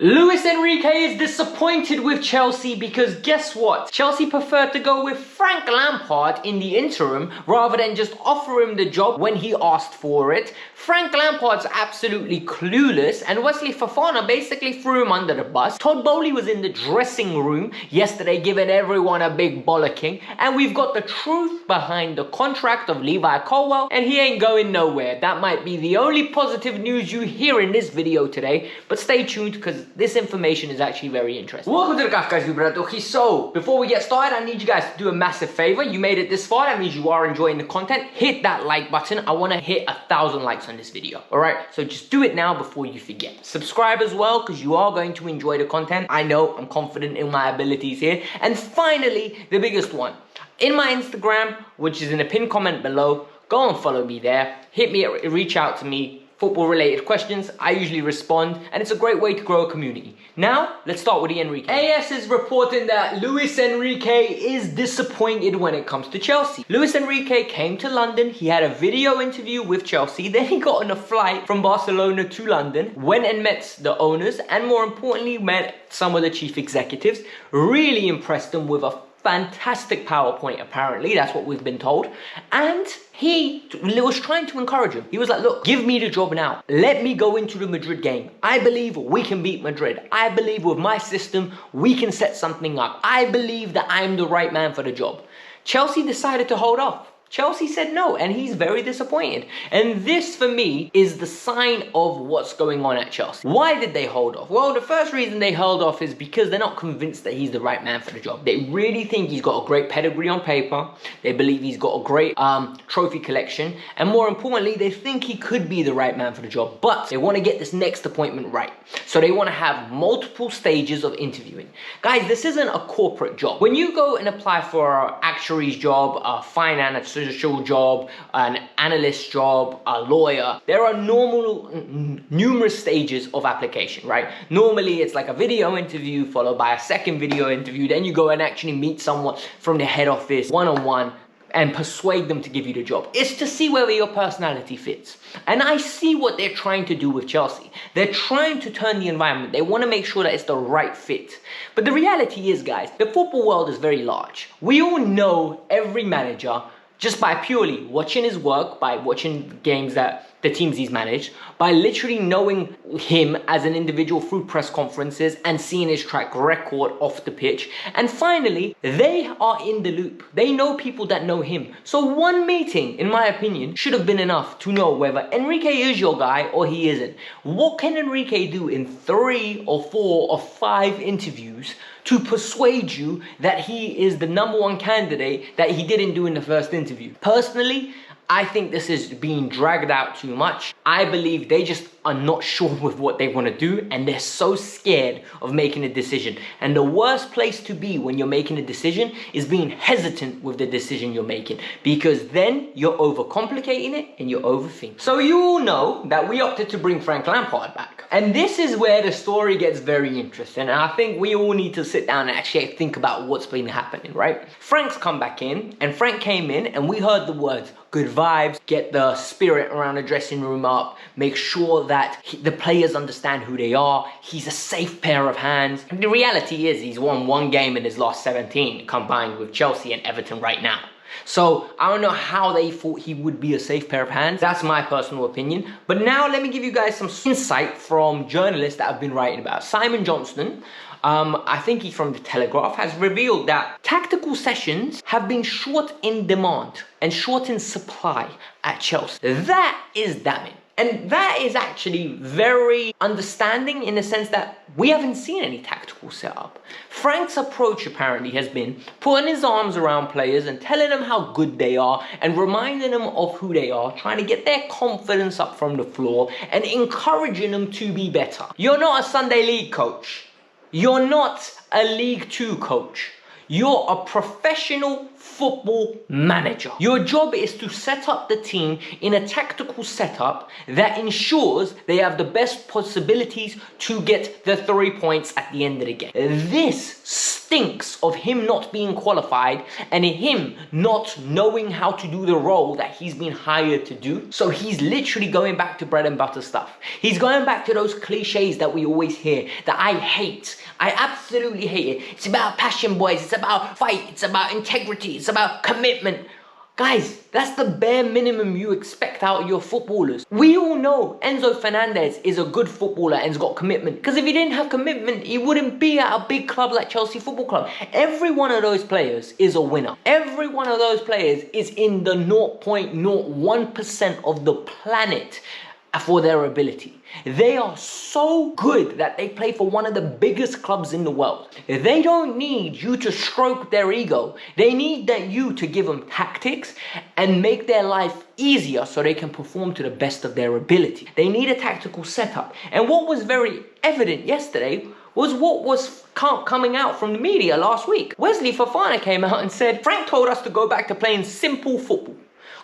Luis Enrique is disappointed with Chelsea because guess what? Chelsea preferred to go with Frank Lampard in the interim rather than just offer him the job when he asked for it. Frank Lampard's absolutely clueless and Wesley Fofana basically threw him under the bus. Todd Bowley was in the dressing room yesterday giving everyone a big bollocking, and we've got the truth behind the contract of Levi Colwill, and he ain't going nowhere. That might be the only positive news you hear in this video today, but stay tuned because this information is actually very interesting. Welcome to the Kavkas View. So, before we get started, I need you guys to do a massive favor. You made it this far, that means you are enjoying the content. Hit that like button. I want to hit 1,000 likes on this video. Alright, so just do it now before you forget. Subscribe as well because you are going to enjoy the content. I know, I'm confident in my abilities here. And finally, the biggest one. In my Instagram, which is in the pinned comment below, go and follow me there. Hit me, reach out to me. Football related questions, I usually respond, and it's a great way to grow a community. Now, let's start with the Enrique. AS is reporting that Luis Enrique is disappointed when it comes to Chelsea. Luis Enrique came to London, he had a video interview with Chelsea, then he got on a flight from Barcelona to London, went and met the owners, and more importantly, met some of the chief executives, really impressed them with a fantastic PowerPoint, apparently, that's what we've been told, and he was trying to encourage him. He was like, look, give me the job now. Let me go into the Madrid game. I believe we can beat Madrid. I believe with my system, we can set something up. I believe that I'm the right man for the job. Chelsea decided to hold off. Chelsea said no, and he's very disappointed. And this, for me, is the sign of what's going on at Chelsea. Why did they hold off? Well, the first reason they held off is because they're not convinced that he's the right man for the job. They really think he's got a great pedigree on paper. They believe he's got a great trophy collection. And more importantly, they think he could be the right man for the job. But they want to get this next appointment right. So they want to have multiple stages of interviewing. Guys, this isn't a corporate job. When you go and apply for an actuary's job, a finance job, an analyst job, a lawyer, there are numerous stages of application, right? Normally it's like a video interview followed by a second video interview, then you go and actually meet someone from the head office one-on-one and persuade them to give you the job. It's to see whether your personality fits. And I see what they're trying to do with Chelsea. They're trying to turn the environment. They want to make sure that it's the right fit. But the reality is, guys, the football world is very large. We all know every manager just by purely watching his work, by watching games that the teams he's managed, by literally knowing him as an individual through press conferences and seeing his track record off the pitch. And finally, they are in the loop. They know people that know him. So one meeting, in my opinion, should have been enough to know whether Enrique is your guy or he isn't. What can Enrique do in 3 or 4 or 5 interviews to persuade you that he is the #1 candidate that he didn't do in the first interview? Personally, I think this is being dragged out too much. I believe they just are not sure with what they want to do, and they're so scared of making a decision. And the worst place to be when you're making a decision is being hesitant with the decision you're making, because then you're overcomplicating it and you're overthinking. So you all know that we opted to bring Frank Lampard back. And this is where the story gets very interesting. And I think we all need to sit down and actually think about what's been happening, right? Frank's come back in, and Frank came in, and we heard the words, good vibes, get the spirit around the dressing room up, make sure that the players understand who they are, he's a safe pair of hands. And the reality is he's won 1 game in his last 17, combined with Chelsea and Everton right now. So I don't know how they thought he would be a safe pair of hands. That's my personal opinion. But now let me give you guys some insight from journalists that have been writing about. Simon Johnston, I think he's from The Telegraph, has revealed that tactical sessions have been short in demand and short in supply at Chelsea. That is damning. And that is actually very understanding in the sense that we haven't seen any tactical setup. Frank's approach apparently has been putting his arms around players and telling them how good they are and reminding them of who they are, trying to get their confidence up from the floor and encouraging them to be better. You're not a Sunday League coach. You're not a League 2 coach. You're a professional football manager. Your job is to set up the team in a tactical setup that ensures they have the best possibilities to get the 3 points at the end of the game. This stinks of him not being qualified and him not knowing how to do the role that he's been hired to do. So he's literally going back to bread and butter stuff. He's going back to those cliches that we always hear, that I hate. I absolutely hate it. It's about passion, boys. It's about fight. It's about integrity. It's about commitment. Guys, that's the bare minimum you expect out of your footballers. We all know Enzo Fernandez is a good footballer and has got commitment. Because if he didn't have commitment, he wouldn't be at a big club like Chelsea Football Club. Every one of those players is a winner. Every one of those players is in the 0.01% of the planet for their ability. They are so good that they play for one of the biggest clubs in the world. They don't need you to stroke their ego. They need you to give them tactics and make their life easier so they can perform to the best of their ability. They need a tactical setup. And what was very evident yesterday was what was coming out from the media last week. Wesley Fofana came out and said, Frank told us to go back to playing simple football.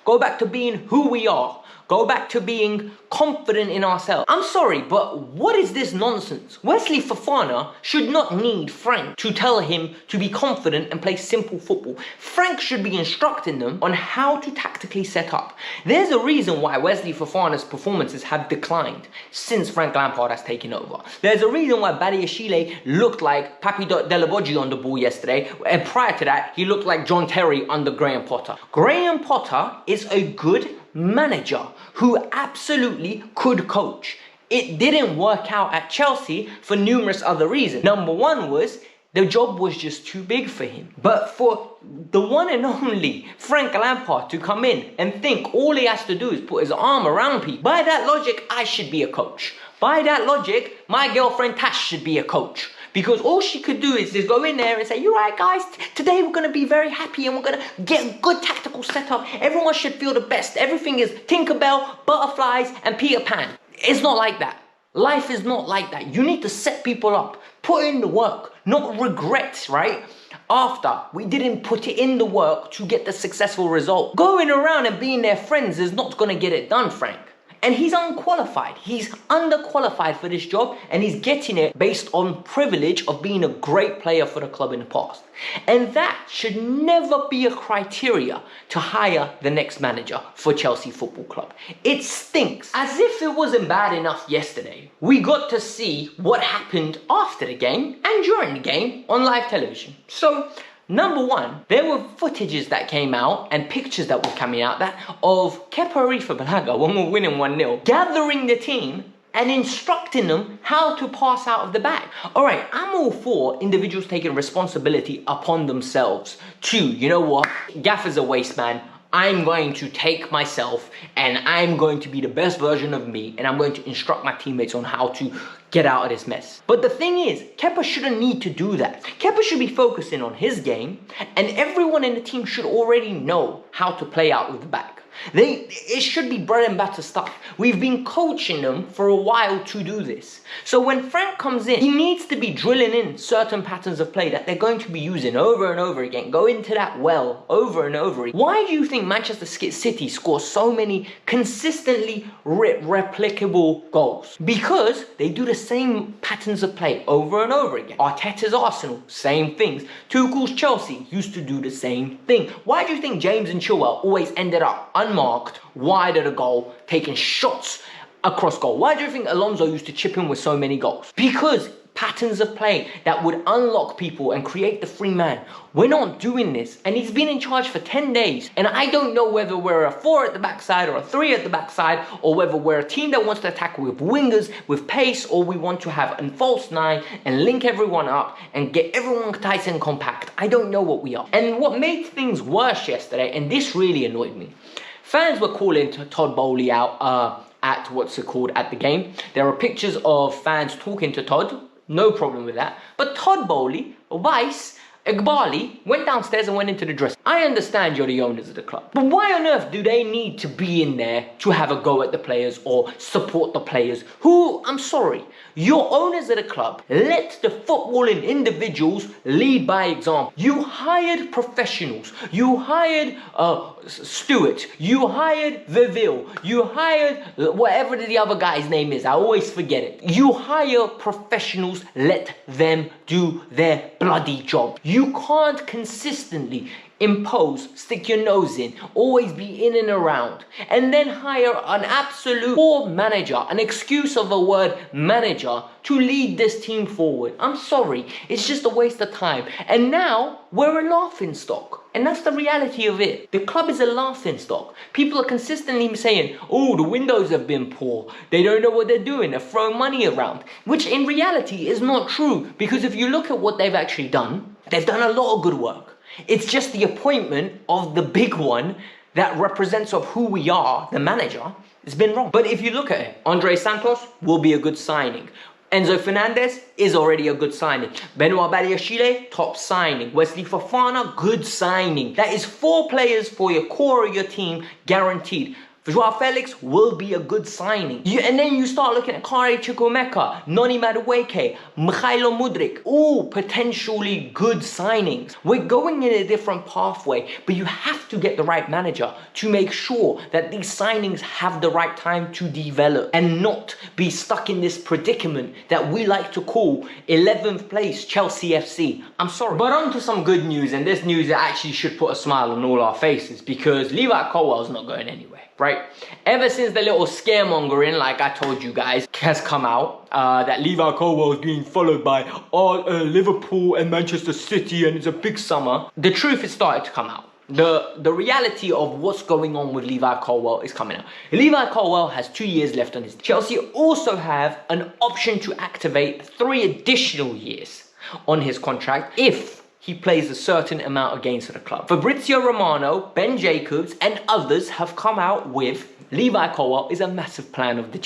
Go back to being who we are. Go back to being confident in ourselves. I'm sorry, but what is this nonsense? Wesley Fofana should not need Frank to tell him to be confident and play simple football. Frank should be instructing them on how to tactically set up. There's a reason why Wesley Fofana's performances have declined since Frank Lampard has taken over. There's a reason why Badiashile looked like Papi Delaboggi on the ball yesterday, and prior to that, he looked like John Terry under Graham Potter. Graham Potter is a good manager who absolutely could coach. It didn't work out at Chelsea for numerous other reasons. Number one was the job was just too big for him. But for the one and only Frank Lampard to come in and think all he has to do is put his arm around people, by that logic, I should be a coach. By that logic, my girlfriend Tash should be a coach. Because all she could do is just go in there and say, you're right guys, today we're going to be very happy and we're going to get a good tactical setup. Everyone should feel the best. Everything is Tinkerbell, butterflies and Peter Pan. It's not like that. Life is not like that. You need to set people up, put in the work, not regret, right? After we didn't put it in the work to get the successful result. Going around and being their friends is not going to get it done, Frank. And he's unqualified. He's underqualified for this job and he's getting it based on privilege of being a great player for the club in the past. And that should never be a criteria to hire the next manager for Chelsea Football Club. It stinks. As if it wasn't bad enough yesterday, we got to see what happened after the game and during the game on live television. So, number one, there were footages that came out and pictures that were coming out of Kepa Arrizabalaga, when we're winning 1-0, gathering the team and instructing them how to pass out of the back. All right, I'm all for individuals taking responsibility upon themselves to, you know what, Gaffer's a waste man. I'm going to take myself and I'm going to be the best version of me and I'm going to instruct my teammates on how to get out of this mess. But the thing is, Kepa shouldn't need to do that. Kepa should be focusing on his game and everyone in the team should already know how to play out with the back. It should be bread and butter stuff. We've been coaching them for a while to do this. So when Frank comes in, he needs to be drilling in certain patterns of play that they're going to be using over and over again. Go into that well over and over again. Why do you think Manchester City scores so many consistently replicable goals? Because they do the same patterns of play over and over again. Arteta's Arsenal, same things. Tuchel's Chelsea used to do the same thing. Why do you think James and Chilwell always ended up unmarked, wide of the goal, taking shots across goal? Why do you think Alonso used to chip in with so many goals? Because patterns of play that would unlock people and create the free man. We're not doing this. And he's been in charge for 10 days. And I don't know whether we're a 4 at the backside or a 3 at the backside, or whether we're a team that wants to attack with wingers, with pace, or we want to have a false 9 and link everyone up and get everyone tight and compact. I don't know what we are. And what made things worse yesterday, and this really annoyed me, fans were calling Todd Bowley out at at the game. There are pictures of fans talking to Todd. No problem with that. But Todd Bowley, Weiss, Igbali went downstairs and went into the dressing room. I understand you're the owners of the club, but why on earth do they need to be in there to have a go at the players or support the players who, I'm sorry, you're owners of the club. Let the footballing individuals lead by example. You hired professionals. You hired Stewart, you hired Viville, you hired whatever the other guy's name is, I always forget it. You hire professionals, let them do their bloody job. You can't consistently impose, stick your nose in, always be in and around, and then hire an absolute poor manager, an excuse of a word manager, to lead this team forward. I'm sorry, it's just a waste of time. And now we're a laughing stock. And that's the reality of it. The club is a laughing stock. People are consistently saying, oh, the windows have been poor. They don't know what they're doing. They're throwing money around. Which in reality is not true. Because if you look at what they've actually done, they've done a lot of good work. It's just the appointment of the big one that represents of who we are, the manager, has been wrong. But if you look at it, Andre Santos will be a good signing. Enzo Fernandez is already a good signing. Benoit Badiashile, top signing. Wesley Fofana, good signing. That is 4 players for your core of your team, guaranteed. Joao Felix will be a good signing. And then you start looking at Kare Chukwuemeka, Noni Madueke, Mikhailo Mudryk, all potentially good signings. We're going in a different pathway, but you have to get the right manager to make sure that these signings have the right time to develop and not be stuck in this predicament that we like to call 11th place Chelsea FC. I'm sorry. But on to some good news, and this news actually should put a smile on all our faces, because Levi Colwill is not going anywhere. Right? Ever since the little scaremongering, like I told you guys, has come out, that Levi Colwill is being followed by Liverpool and Manchester City, and it's a big summer, the truth is started to come out. The reality of what's going on with Levi Colwill is coming out. Levi Colwill has 2 years left on his deal. Chelsea also have an option to activate 3 additional years on his contract if he plays a certain amount of games for the club. Fabrizio Romano, Ben Jacobs, and others have come out with Levi Colwill is a massive plan of the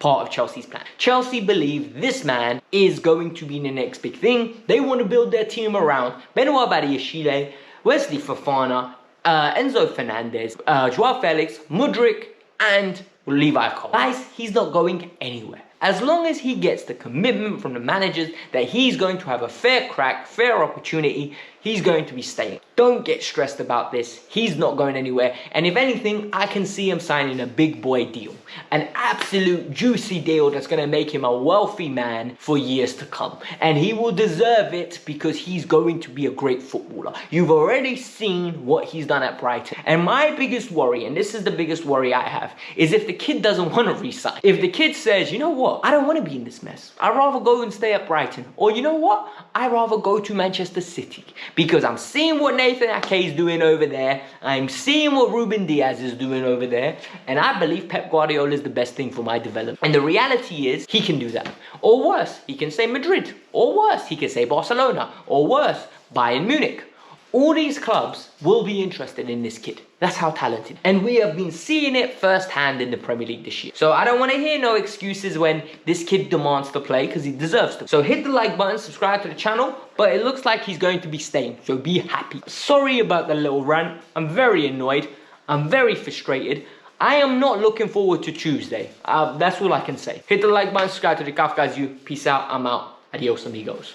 part of Chelsea's plan. Chelsea believe this man is going to be the next big thing. They want to build their team around Benoit Badiashile, Wesley Fofana, Enzo Fernandez, Joao Felix, Mudryk, and Levi Colwill. Guys, he's not going anywhere. As long as he gets the commitment from the managers that he's going to have a fair crack, fair opportunity, he's going to be staying. Don't get stressed about this. He's not going anywhere. And if anything, I can see him signing a big boy deal. An absolute juicy deal that's going to make him a wealthy man for years to come. And he will deserve it because he's going to be a great footballer. You've already seen what he's done at Brighton. And my biggest worry, and this is the biggest worry I have, is if the kid doesn't want to resign. If the kid says, you know what? I don't want to be in this mess. I'd rather go and stay at Brighton. Or you know what? I'd rather go to Manchester City. Because I'm seeing what Nathan Ake is doing over there. I'm seeing what Ruben Diaz is doing over there. And I believe Pep Guardiola is the best thing for my development. And the reality is, he can do that. Or worse, he can say Madrid. Or worse, he can say Barcelona. Or worse, Bayern Munich. All these clubs will be interested in this kid. That's how talented. And we have been seeing it firsthand in the Premier League this year. So I don't want to hear no excuses when this kid demands to play, because he deserves to. So hit the like button, subscribe to the channel, but it looks like he's going to be staying. So be happy. Sorry about the little rant. I'm very annoyed. I'm very frustrated. I am not looking forward to Tuesday. That's all I can say. Hit the like button, subscribe to the Kavkas View. Peace out. I'm out. Adios, amigos.